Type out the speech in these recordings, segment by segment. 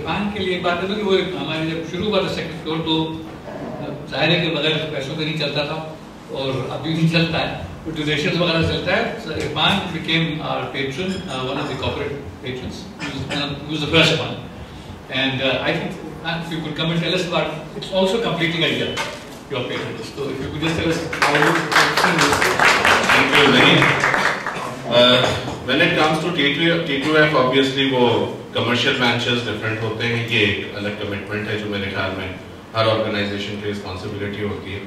इरफान के लिए एक बात है कि वो हमारे जब शुरू हुआ था सेकंड फ्लोर तो जाहिर है कि बगैर पैसों के नहीं चलता था और अभी नहीं चलता है, तो डोनेशन वगैरह चलता है. So Irfan became our patron, one of the corporate patrons. He was the first one, and I think if you could come and tell us about it's also completing a year your patronage. So if you could just tell us how you this. Thank you, Zahir. When it comes to T2F, obviously वो commercial ventures different होते हैं. ये एक अलग commitment है जो मेरे ख्याल में हर organization की responsibility होती है.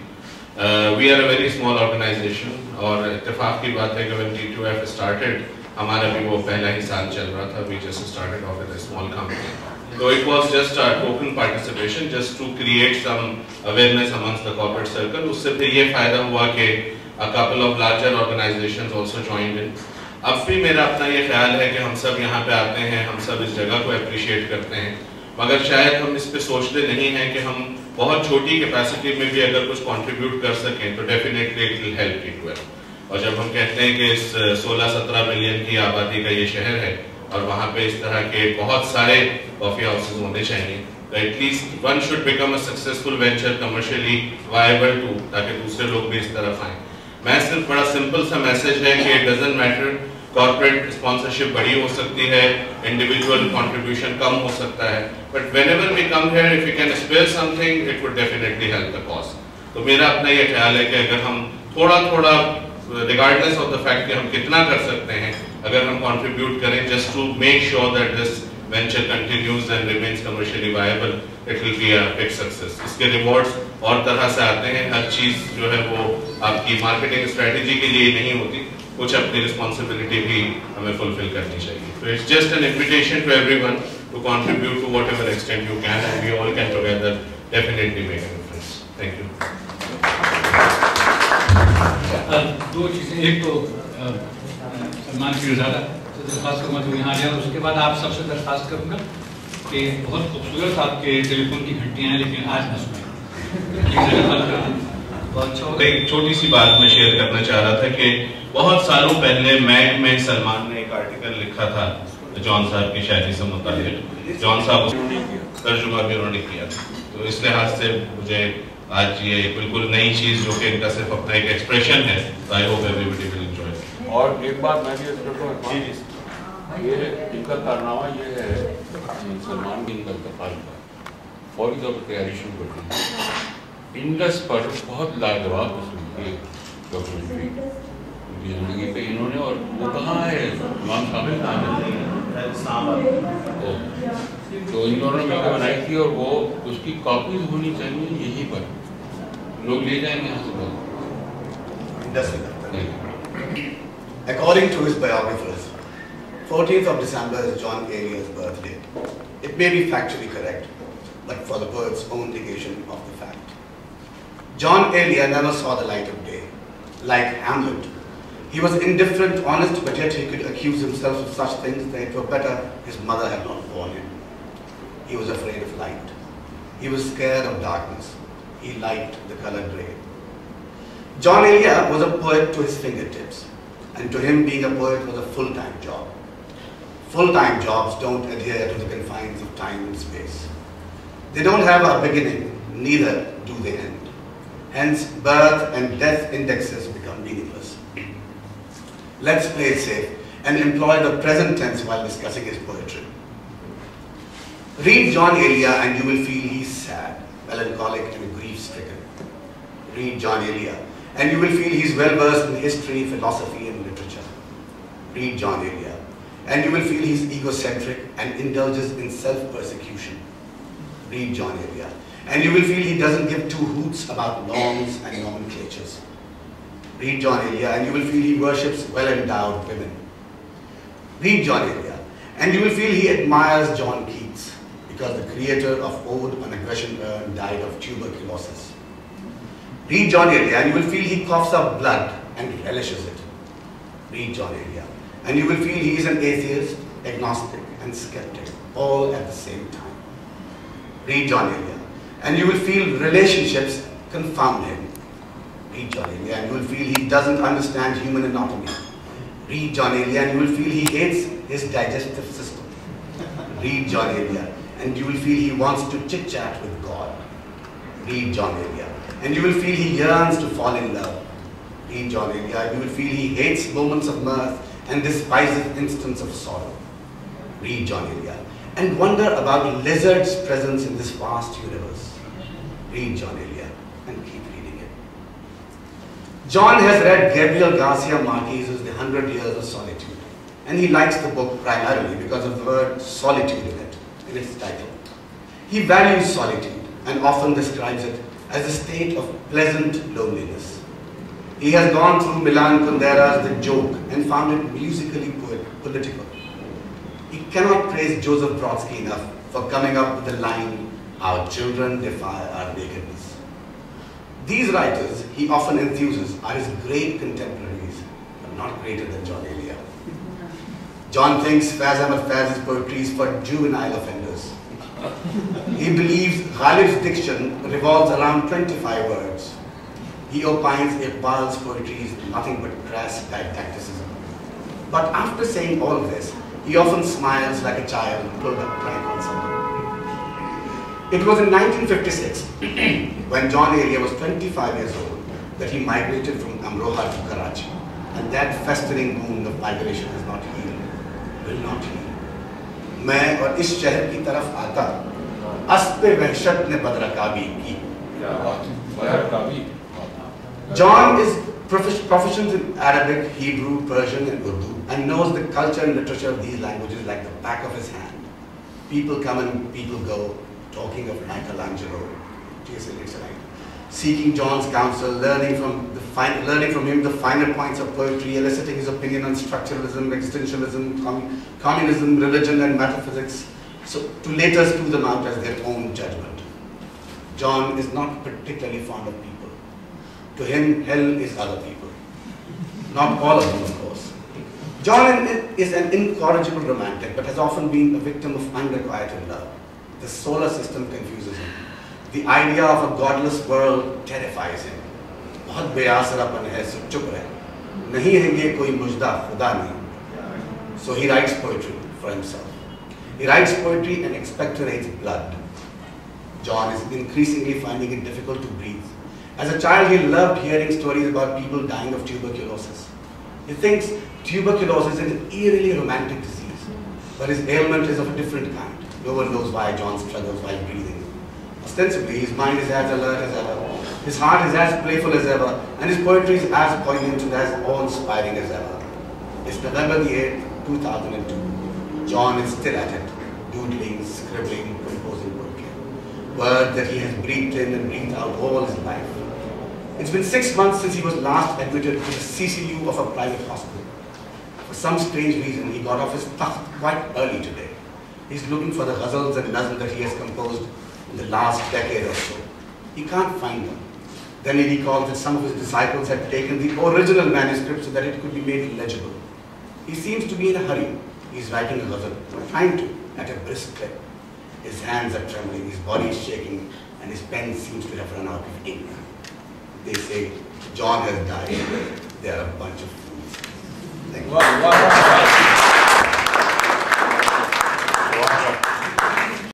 We are a very small organization और इत्तेफाक की बात है कि when T2F started हमारा भी वो पहला ही साल चल रहा था. We just started off with a small company. So it was just a token participation just to create some awareness amongst the corporate circle. उससे फिर ये फायदा हुआ कि a couple of larger organizations also joined in. अब भी मेरा अपना ये ख्याल है कि हम सब यहाँ पे आते हैं, हम सब इस जगह को appreciate करते हैं, मगर शायद हम इस पे सोचते नहीं हैं कि हम बहुत छोटी कैपेसिटी में भी अगर कुछ कंट्रीब्यूट कर सकें तो definitely it will help T2F. और जब हम कहते हैं कि इस 16-17 मिलियन की आबादी का ये शहर है और वहाँ पे इस तरह के बहुत सारे कॉफी हाउसेज होने चाहिए, तो at least one should become a successful venture commercially viable too, ताकि दूसरे लोग भी इस तरफ आएँ. मैं सिर्फ बड़ा सिंपल सा मैसेज है कि it doesn't matter, corporate sponsorship बड़ी हो सकती है, इंडिविजुअल कंट्रीब्यूशन कम हो सकता है, but whenever we come here if you can spare something it would definitely help the cause. तो मेरा अपना ये ख्याल है कि अगर हम थोड़ा रिगार्डलेस ऑफ द फैक्ट कि हम कितना कर सकते हैं, अगर हम कंट्रीब्यूट करें just to make sure that this venture continues and remains commercially viable, it will be a big success. इसके रिवॉर्ड्स और तरह से आते हैं. हर चीज जो है वो आपकी मार्केटिंग स्ट्रेटेजी के लिए नहीं होती, कुछ अपनी रिस्पॉन्सिबिलिटी भी हमें फुलफिल करनी चाहिए. तो it's just an invitation to everyone to contribute to whatever extent you can and we all can together definitely make a difference. Thank you. दो चीज़ें, एक तो सलमान पीरज़ादा से दरख्वास्त करूँगा जो यहाँ आया, उसके बाद आप सबसे दरख्वास्त करूँगा कि बहुत खूबसूरत आपके टेलीफोन की घंटियाँ हैं लेकिन आज न सुनाएं. एक छोटी सी बात मैं शेयर करना चाह रहा था कि बहुत सालों पहले मैग में सलमान ने एक आर्टिकल लिखा था जॉन साहब की शायरी से मुताल्लिक. जॉन साहब तर्जुमा भी उन्होंने किया, तो इस लिहाज से मुझे आज ये बिल्कुल नई चीज जो कि इनका सिर्फ अपना एक एक्सप्रेशन है. तो I hope everybody will enjoy. और एक बात मैं भी करता हूँ, ये इनका कारनामा ये है सलमान की इनका इंतकाल का फौरी तौर पर तैयारी शुरू कर दी. इंडस पर बहुत लाजवाब डॉक्यूमेंट्री उनकी जिंदगी पे इन्होंने, और वो कहाँ है इमाम शामिल कहाँ है, तो इन दोनों ने मिलकर बनाई थी और वो उसकी कॉपीज होनी चाहिए यहीं पर, लोग ले जाएंगे यहाँ से. According to his biographers, 14th of December is Jaun Eliya's birthday. It may be factually correct, but for the poet's own negation of the fact. Jaun Eliya never saw the light of day. Like Hamlet, he was indifferent, honest, but yet he could accuse himself of such things that it were better his mother had not born him. He was afraid of light. He was scared of darkness. He liked the color grey. Jaun Eliya was a poet to his fingertips, and to him being a poet was a full-time job. Full-time jobs don't adhere to the confines of time and space. They don't have a beginning, neither do they end. Hence, birth and death indexes become meaningless. Let's play it safe and employ the present tense while discussing his poetry. Read Jaun Eliya and you will feel he's sad, melancholic and grief-stricken. Read Jaun Eliya and you will feel he's well-versed in history, philosophy and literature. Read Jaun Eliya and you will feel he's egocentric and indulges in self-persecution. Read Jaun Eliya and you will feel he doesn't give two hoots about norms and nomenclatures. Read Jaun Eliya and you will feel he worships well-endowed women. Read Jaun Eliya and you will feel he admires John Keats because the creator of Ode on Aggression Urn died of tuberculosis. Read Jaun Eliya and you will feel he coughs up blood and relishes it. Read Jaun Eliya and you will feel he is an atheist, agnostic and skeptic all at the same time. Read Jaun Eliya and you will feel relationships confound him. Read Jaun Eliya and you will feel he doesn't understand human anatomy. Read Jaun Eliya and you will feel he hates his digestive system. Read Jaun Eliya and you will feel he wants to chit-chat with God. Read Jaun Eliya. And you will feel he yearns to fall in love. Read Jaun Eliya. You will feel he hates moments of mirth and despises instants of sorrow. Read Jaun Eliya. And wonder about lizard's presence in this vast universe. Read Jaun Eliya and keep reading it. John has read Gabriel Garcia Marquez's The 100 Years of Solitude, and he likes the book primarily because of the word solitude in its title. He values solitude and often describes it as a state of pleasant loneliness. He has gone through Milan Kundera's The Joke and found it musically political. He cannot praise Joseph Brodsky enough for coming up with the line, "Our children defy our nakedness." These writers he often enthuses are his great contemporaries, but not greater than Jaun Eliya. John thinks Faiz Ahmad Faiz's poetry is for juvenile offenders. He believes Ghalib's diction revolves around 25 words. He opines Iqbal's poetry is nothing but crass didacticism. But after saying all of this, he often smiles like a child pulled up prank on someone. It was in 1956, when Jaun Eliya was 25 years old, that he migrated from Amroha to Karachi. And that festering wound of migration has not healed, will not heal. मैं और इस शहर की तरफ आता, अस्पे वहशत ने बदरकाबी की. John is proficient in Arabic, Hebrew, Persian and Urdu and knows the culture and literature of these languages like the back of his hand. People come and people go, talking of Michelangelo, seeking John's counsel, learning from him the finer points of poetry, eliciting his opinion on structuralism, existentialism, communism, religion and metaphysics, so to later spew them out as their own judgment. John is not particularly fond of people. To him, hell is other people. Not all of them, of course. John is an incorrigible romantic, but has often been a victim of unrequited love. The solar system confuses him. The idea of a godless world terrifies him. बहुत बेआसरापन है, सो चुप रहे. नहीं है ये कोई मुजदा, खुदा नहीं. So he writes poetry for himself. He writes poetry and expectorates blood. John is increasingly finding it difficult to breathe. As a child, he loved hearing stories about people dying of tuberculosis. He thinks tuberculosis is an eerily romantic disease, but his ailment is of a different kind. No one knows why John struggles while breathing. Ostensibly, his mind is as alert as ever, his heart is as playful as ever, and his poetry is as poignant and as awe-inspiring as ever. It's November the 8th, 2002. John is still at it, doodling, scribbling, composing poetry. Word that he has breathed in and breathed out all his life. It's been 6 months since he was last admitted to the CCU of a private hospital. For some strange reason, he got off his takht quite early today. He's looking for the ghazals and nazm that he has composed in the last decade or so. He can't find them. Then he recalls that some of his disciples had taken the original manuscript so that it could be made legible. He seems to be in a hurry. He's writing a ghazal, trying to, at a brisk clip. His hands are trembling, his body is shaking, and his pen seems to have run out of ink. They say, John has died. They are a bunch of fools. Thank you.